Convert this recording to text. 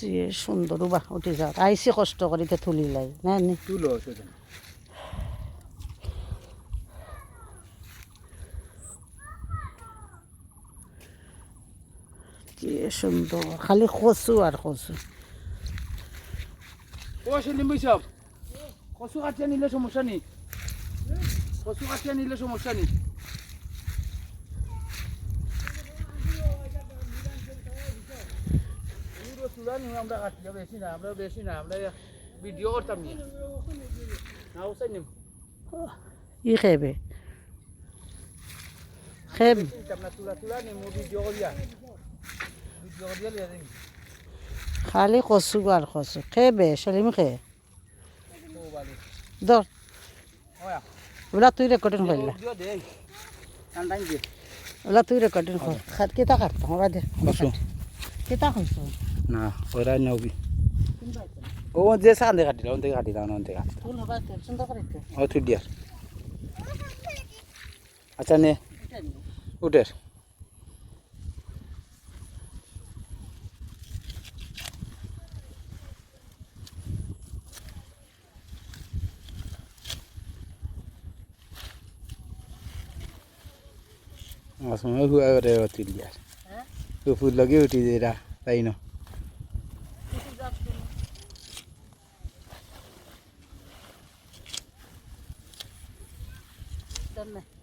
যে সুন্দর বাহ উঠে যাও আইসি কষ্ট করিতে তুলি লাই না নি তুলো যে সুন্দর খালি কচু আর কচু ও সেলিম ভাই সাহেব কচু কাটিয়ে নিলে সমস্যা নেই কচু কাটিয়ে নিলে সমস্যা নেই আমরা কাটলে বেশি না আমরা ভিডিও করতাম না ওসাই নিম ই খেবে খেব না তুলা নিম ভিডিও করিয়া খালি কচু আর কচু খেবে সেলিম খে ধর ওলা তুই রেকর্ডিং করলা ওলা তুই রেকর্ডিং কর খাত কেতা কাটতো আমার দে কচু কেতা খাইছ না ওরা নবি ও যে সান্দে কাটিলা ওনতে কাটিলা ওনতে কাটিলা ফুল হবা সুন্দর করে ও তুই দিয়ার আচ্ছা নে উঠের আসলে হুয়া করে তুই দিয়ার তো ফুল লগে উঠি দেরা তাই না ধন্যবাদ